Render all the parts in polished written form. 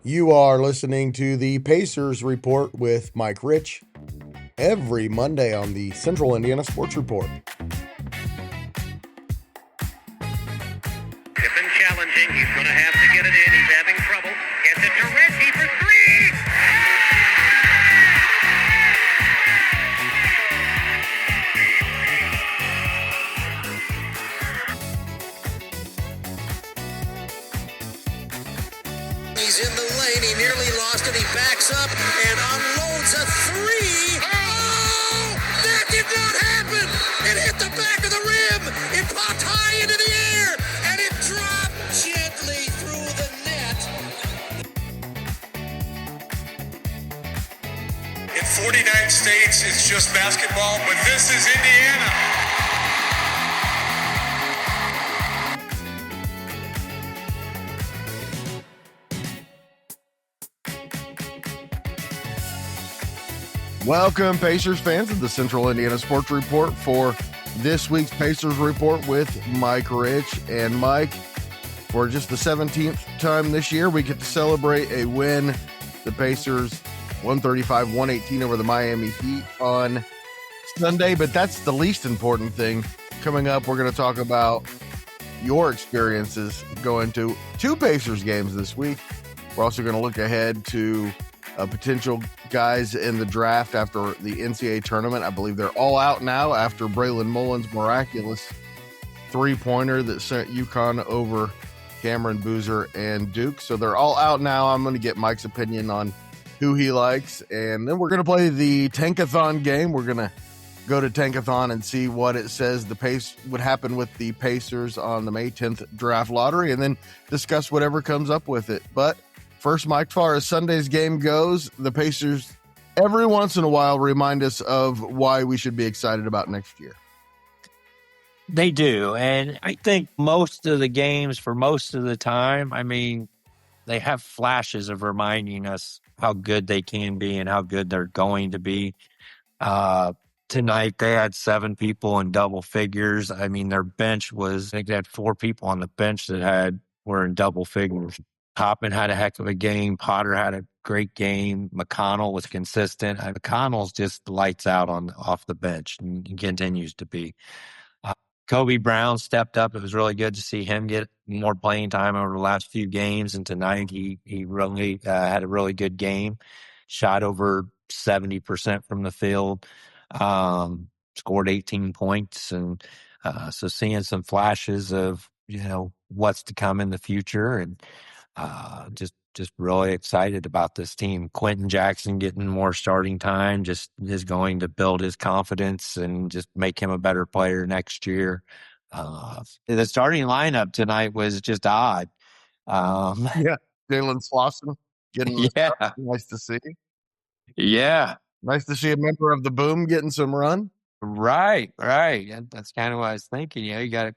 You are listening to the Pacers Report with Mike Rich every Monday on the Central Indiana Sports Report. Pippen challenging. He's going to have to get it in. He's having trouble. Gets it to Reggie for three. He's in the lane. He nearly lost it. He backs up and unloads a three. Oh, that did not happen. It hit the back of the rim. It popped high into the air, and it dropped gently through the net. In 49 states, it's just basketball, but this is Indiana. Welcome, Pacers fans, to the Central Indiana Sports Report for this week's Pacers Report with Mike Rich. And Mike, for just the 17th time this year, we get to celebrate a win. The Pacers 135-118 over the Miami Heat on Sunday, but that's the least important thing. Coming up, we're going to talk about your experiences going to two Pacers games this week. We're also going to look ahead to potential guys in the draft after the NCAA tournament. I believe they're all out now after Braylon Mullen's miraculous three-pointer that sent UConn over Cameron, Boozer, and Duke. So they're all out now. I'm going to get Mike's opinion on who he likes, and then we're going to play the Tankathon game. We're going to go to Tankathon and see what it says would happen with the Pacers on the May 10th draft lottery, and then discuss whatever comes up with it. But first, Mike, as far as Sunday's game goes, the Pacers every once in a while remind us of why we should be excited about next year. They do. And I think most of the games for most of the time, I mean, they have flashes of reminding us how good they can be and how good they're going to be. Tonight, they had 7 people in double figures. I mean, their bench was, I think they had 4 people on the bench that were in double figures. Toppin had a heck of a game. Potter had a great game. McConnell was consistent. McConnell's just lights out off the bench and continues to be. Kobe Brown stepped up. It was really good to see him get more playing time over the last few games. And tonight he really had a really good game. Shot over 70% from the field. Scored 18 points. And so seeing some flashes of, what's to come in the future, and just really excited about this team. Quentin Jackson getting more starting time just is going to build his confidence and just make him a better player next year. The starting lineup tonight was just odd. Yeah, Jalen Slauson getting nice to see. Yeah. Nice to see a member of the Boom getting some run. Right. That's kind of what I was thinking. You got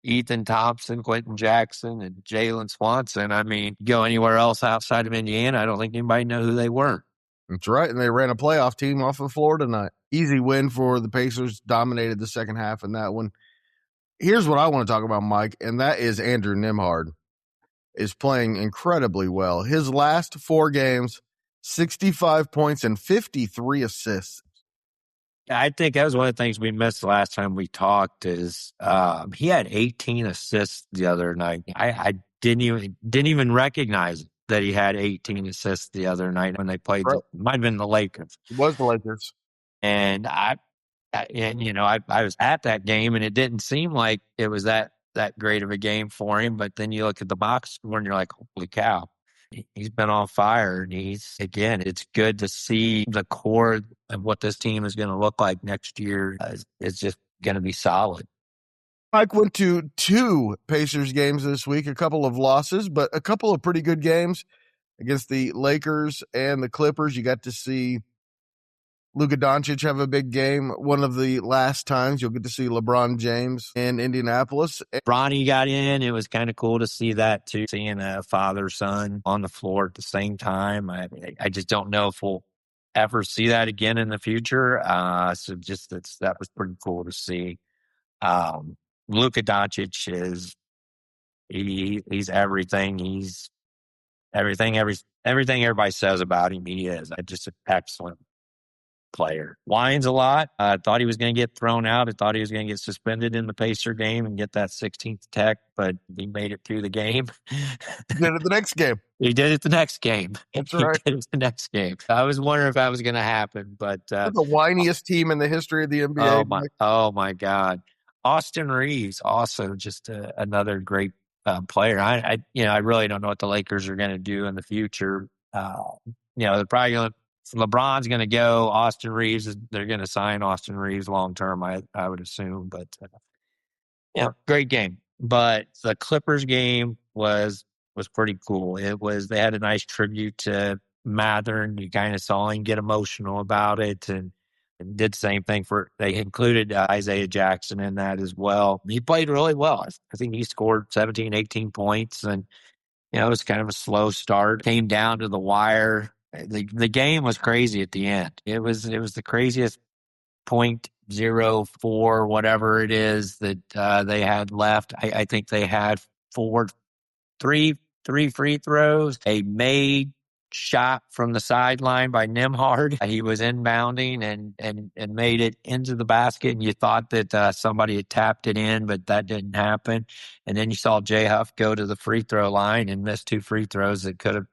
Ethan Thompson, Quentin Jackson, and Jalen Swanson. I mean, go anywhere else outside of Indiana, I don't think anybody know who they were. That's right, and they ran a playoff team off of Florida tonight. Easy win for the Pacers, dominated the second half in that one. Here's what I want to talk about, Mike, and that is Andrew Nembhard is playing incredibly well. His last 4 games, 65 points and 53 assists. I think that was one of the things we missed the last time we talked is he had 18 assists the other night. I didn't even recognize that he had 18 assists the other night when they played. Right. It might have been the Lakers. It was the Lakers. And I was at that game, and it didn't seem like it was that great of a game for him. But then you look at the box score, and you're like, holy cow. He's been on fire, and it's good to see the core of what this team is going to look like next year. It's just going to be solid. Mike went to 2 Pacers games this week, a couple of losses, but a couple of pretty good games against the Lakers and the Clippers. You got to see Luka Doncic have a big game. One of the last times you'll get to see LeBron James in Indianapolis. Bronny got in. It was kind of cool to see that too, seeing a father-son on the floor at the same time. I just don't know if we'll ever see that again in the future. So that was pretty cool to see. Luka Doncic he's everything. He's everything everybody says about him, he is just an excellent player. Whines a lot. I thought he was going to get thrown out. I thought he was going to get suspended in the Pacer game and get that 16th tech, but he made it through the game. Did it the next game. He did it the next game. That's right. He did it the next game. I was wondering if that was going to happen, but They're the whiniest team in the history of the NBA. oh my God. Austin Reeves, also just another great player. I really don't know what the Lakers are going to do in the future. They're probably going to. LeBron's going to go. Austin Reeves, they're going to sign Austin Reeves long term, I would assume. But great game. But the Clippers game was pretty cool. They had a nice tribute to Mathurin. You kind of saw him get emotional about it, and did the same thing they included Isaiah Jackson in that as well. He played really well. I think he scored 17, 18 points, and it was kind of a slow start. Came down to the wire. The game was crazy at the end. It was the craziest 0.04 whatever it is that they had left. I think they had three free throws, a made shot from the sideline by Nembhard. He was inbounding and made it into the basket, and you thought that somebody had tapped it in, but that didn't happen. And then you saw Jay Huff go to the free throw line and miss 2 free throws that could have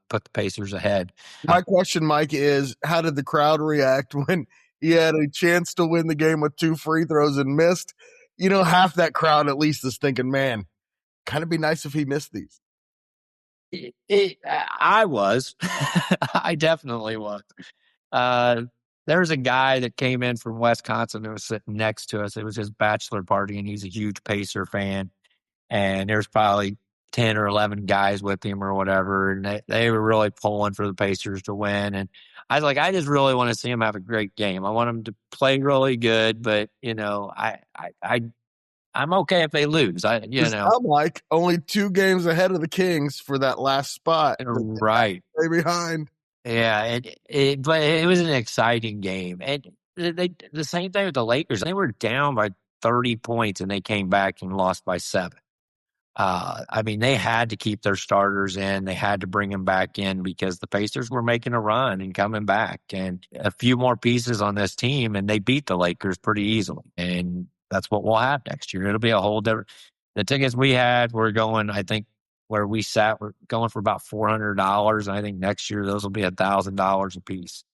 put the Pacers ahead. My question, Mike, is how did the crowd react when he had a chance to win the game with 2 free throws and missed? Half that crowd at least is thinking, man, kind of be nice if he missed these. I was. I definitely was. There was a guy that came in from Wisconsin that was sitting next to us. It was his bachelor party, and he's a huge Pacer fan. And there's probably 10 or 11 guys with him or whatever, and they were really pulling for the Pacers to win. And I was like, I just really want to see him have a great game. I want him to play really good, but I'm okay if they lose. I'm like only 2 games ahead of the Kings for that last spot. Right. Way behind. Yeah, but it was an exciting game. And the same thing with the Lakers. They were down by 30 points, and they came back and lost by 7. They had to keep their starters in. They had to bring them back in because the Pacers were making a run and coming back. And a few more pieces on this team, and they beat the Lakers pretty easily. And that's what we'll have next year. It'll be a whole different. The tickets we had were going, I think, where we sat, we're going for about $400. And I think next year those will be $1,000 a piece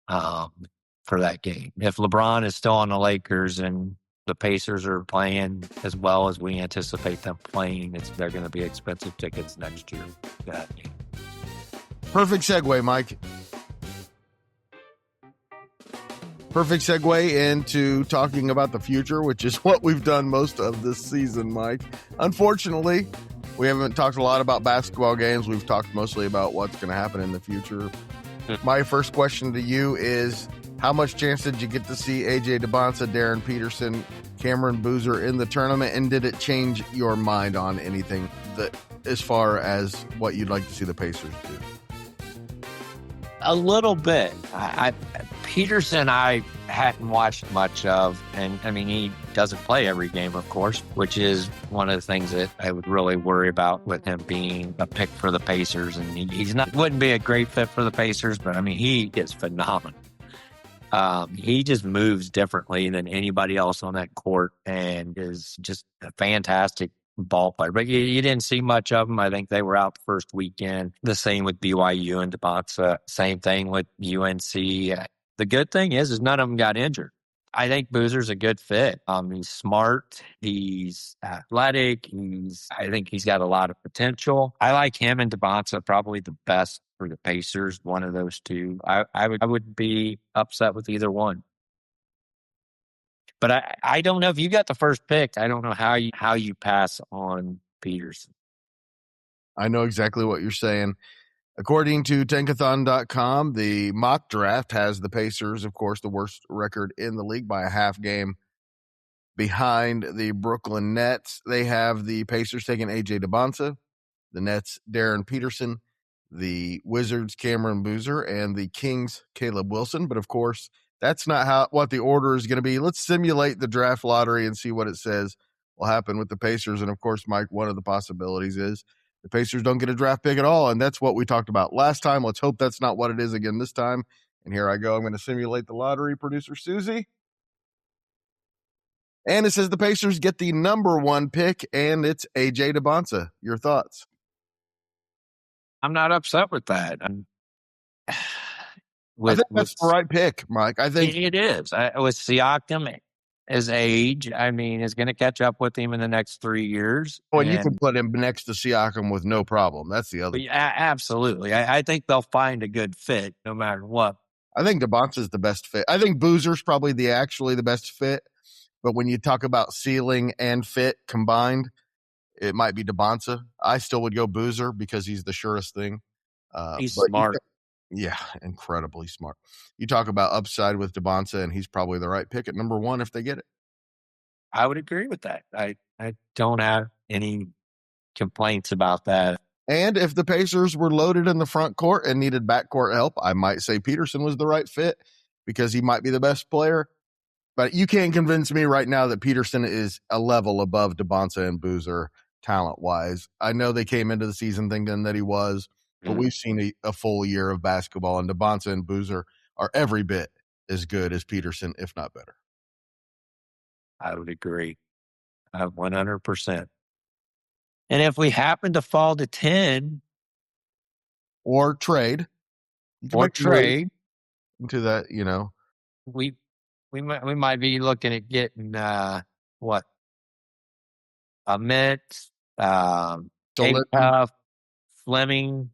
for that game. If LeBron is still on the Lakers and the Pacers are playing as well as we anticipate them playing, they're going to be expensive tickets next year. Perfect segue, Mike. Perfect segue into talking about the future, which is what we've done most of this season, Mike. Unfortunately, we haven't talked a lot about basketball games. We've talked mostly about what's going to happen in the future. My first question to you is, how much chance did you get to see AJ Dybantsa, Darryn Peterson, Cameron Boozer in the tournament, and did it change your mind on anything as far as what you'd like to see the Pacers do? A little bit. Peterson, I hadn't watched much of, and he doesn't play every game, of course, which is one of the things that I would really worry about with him being a pick for the Pacers. And wouldn't be a great fit for the Pacers, but he is phenomenal. He just moves differently than anybody else on that court and is just a fantastic ball player. But you didn't see much of them. I think they were out the first weekend. The same with BYU and Dybantsa. Same thing with UNC. The good thing is none of them got injured. I think Boozer's a good fit. He's smart. He's athletic. I think he's got a lot of potential. I like him and Dybantsa probably the best for the Pacers. One of those two. I would be upset with either one. But I don't know if you got the first pick. I don't know how you pass on Peterson. I know exactly what you're saying. According to Tankathon.com, the mock draft has the Pacers, of course, the worst record in the league by a half game behind the Brooklyn Nets. They have the Pacers taking AJ Dybantsa, the Nets Darryn Peterson, the Wizards Cameron Boozer, and the Kings Caleb Wilson. But of course, that's not what the order is going to be. Let's simulate the draft lottery and see what it says will happen with the Pacers. And of course, Mike, one of the possibilities is the Pacers don't get a draft pick at all. And that's what we talked about last time. Let's hope that's not what it is again this time. And here I go. I'm going to simulate the lottery, producer Susie. And it says the Pacers get the number 1 pick, and it's AJ Dybantsa. Your thoughts? I'm not upset with that. I think that's the right pick, Mike. I think it is. With Siakam, his age, I mean, is going to catch up with him in the next 3 years. Well, you can put him next to Siakam with no problem. That's the other. Absolutely. I think they'll find a good fit no matter what. I think Dybantsa is the best fit. I think Boozer's probably actually the best fit. But when you talk about ceiling and fit combined, it might be Dybantsa. I still would go Boozer because he's the surest thing. He's smart. Yeah, incredibly smart. You talk about upside with Dybantsa, and he's probably the right pick at number 1 if they get it. I would agree with that. I don't have any complaints about that. And if the Pacers were loaded in the front court and needed backcourt help, I might say Peterson was the right fit because he might be the best player. But you can't convince me right now that Peterson is a level above Dybantsa and Boozer talent-wise. I know they came into the season thinking that he was, but we've seen a full year of basketball, and Dybantsa and Boozer are every bit as good as Peterson, if not better. I would agree. 100%. And if we happen to fall to 10 or trade into that, we might be looking at getting what? Amit, Fleming.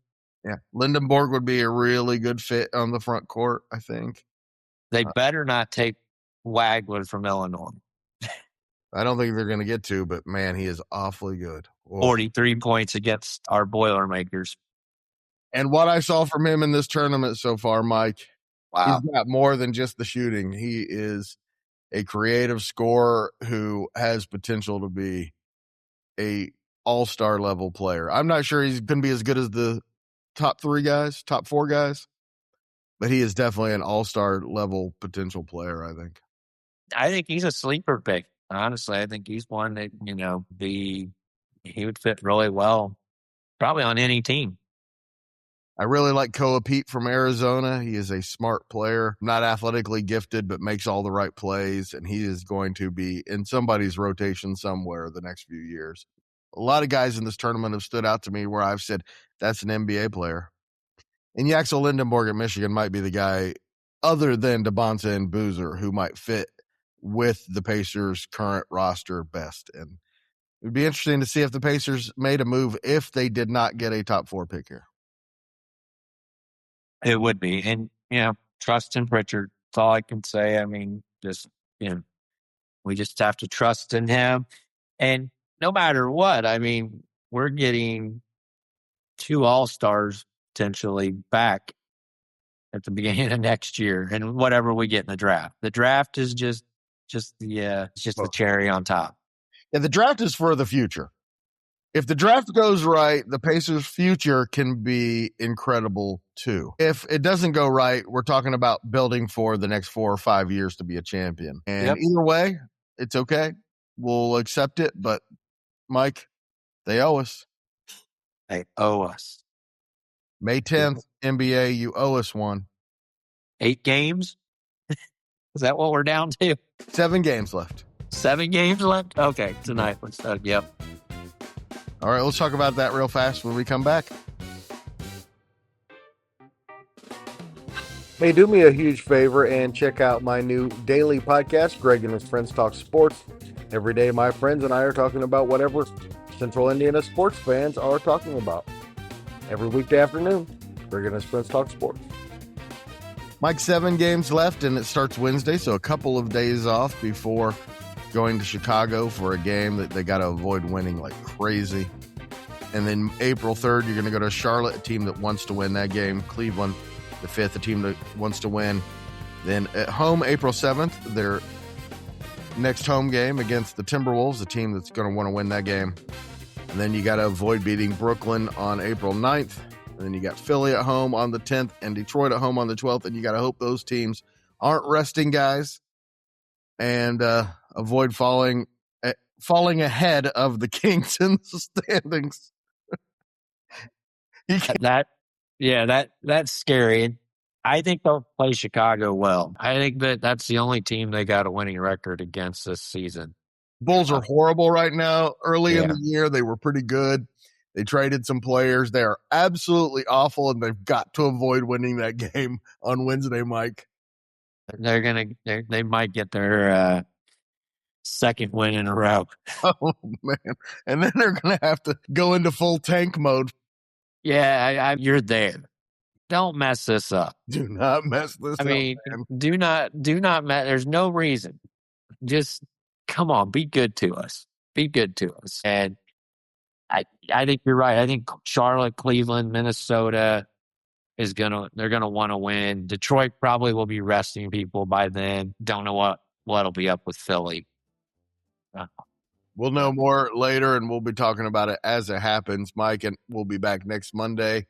Yeah, Lindenborg would be a really good fit on the front court, I think. They better not take Wagler from Illinois. I don't think they're going to get to, but man, he is awfully good. 43 points against our Boilermakers. And what I saw from him in this tournament so far, Mike, wow. He's got more than just the shooting. He is a creative scorer who has potential to be a all-star level player. I'm not sure he's going to be as good as the top 4 guys, but he is definitely an all-star level potential player, I think. I think he's a sleeper pick. Honestly, I think he's one that, he would fit really well, probably on any team. I really like Koa Pete from Arizona. He is a smart player, not athletically gifted, but makes all the right plays, and he is going to be in somebody's rotation somewhere the next few years. A lot of guys in this tournament have stood out to me where I've said, that's an NBA player. And Yaxel Lindenborg at Michigan might be the guy, other than Dybantsa and Boozer, who might fit with the Pacers' current roster best. And it would be interesting to see if the Pacers made a move if they did not get a top 4 pick here. It would be. And, trust in Pritchard. That's all I can say. I mean, we just have to trust in him. And no matter what, I mean, we're getting 2 all-stars potentially back at the beginning of next year and whatever we get in the draft. The draft is just the cherry on top. Yeah, the draft is for the future. If the draft goes right, the Pacers' future can be incredible too. If it doesn't go right, we're talking about building for the next 4 or 5 years to be a champion. And Either way, it's okay. We'll accept it. But, Mike, they owe us. They owe us. May 10th, NBA, you owe us one. 8 games? Is that what we're down to? 7 games left. 7 games left? Okay, tonight. Let's start. Yep. All right, let's talk about that real fast when we come back. Hey, do me a huge favor and check out my new daily podcast, Greg and His Friends Talk Sports. Every day, my friends and I are talking about whatever Central Indiana sports fans are talking about. Every weekday afternoon, Greg and His Friends Talk Sports. Mike, 7 games left, and it starts Wednesday, so a couple of days off before going to Chicago for a game that they got to avoid winning like crazy. And then April 3rd, you're going to go to Charlotte, a team that wants to win that game. Cleveland, the 5th, a team that wants to win. Then at home, April 7th, their next home game against the Timberwolves, a team that's going to want to win that game. And then you got to avoid beating Brooklyn on April 9th. And then you got Philly at home on the 10th and Detroit at home on the 12th. And you got to hope those teams aren't resting guys and avoid falling ahead of the Kings in the standings. That's scary. I think they'll play Chicago well. I think that's the only team they got a winning record against this season. Bulls are horrible right now. Early in Yeah. the year, they were pretty good. They traded some players. They are absolutely awful, and they've got to avoid winning that game on Wednesday, Mike. They might get their second win in a row. Oh, man. And then they're going to have to go into full tank mode. Yeah, you're there. Don't mess this up. Do not mess this up, man. do not mess. There's no reason. Just come on, be good to us. Be good to us. And I think you're right. I think Charlotte, Cleveland, Minnesota they're gonna want to win. Detroit probably will be resting people by then. Don't know what'll be up with Philly. We'll know more later, and we'll be talking about it as it happens, Mike, and we'll be back next Monday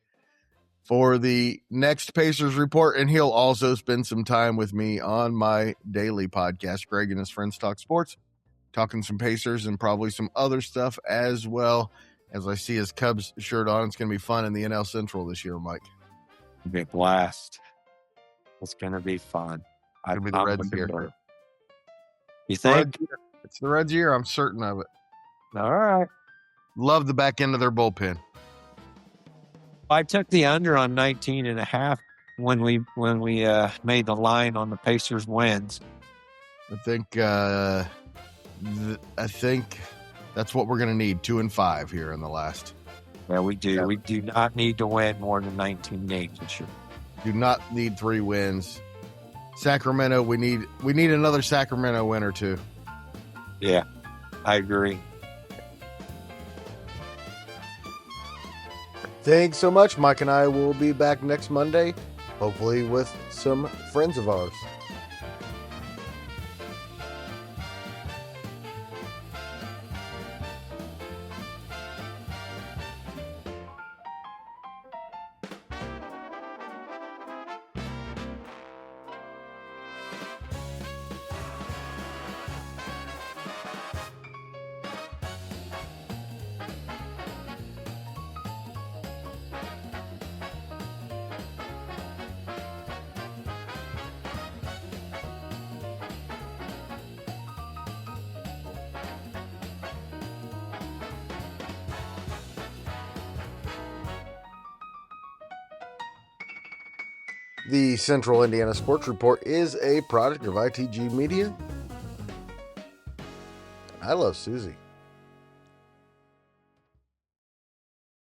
for the next Pacers report, and he'll also spend some time with me on my daily podcast, Greg and his friends talk sports, talking some Pacers and probably some other stuff as well. As I see his Cubs shirt on, it's going to be fun in the NL Central this year, Mike. It'll be a blast. It's going to be fun. It'll be the Reds year. You think? It's the Reds year. I'm certain of it. All right. Love the back end of their bullpen. I took the under on 19.5 when we made the line on the Pacers wins. I think that's what we're going to need, 2 and 5 here in the last. Yeah, we do. Yeah. We do not need to win more than 19 games this year. Do not need 3 wins. Sacramento, we need another Sacramento win or 2. Yeah, I agree. Thanks so much. Mike and I will be back next Monday, hopefully with some friends of ours. The Central Indiana Sports Report is a product of ITG Media. I love Susie.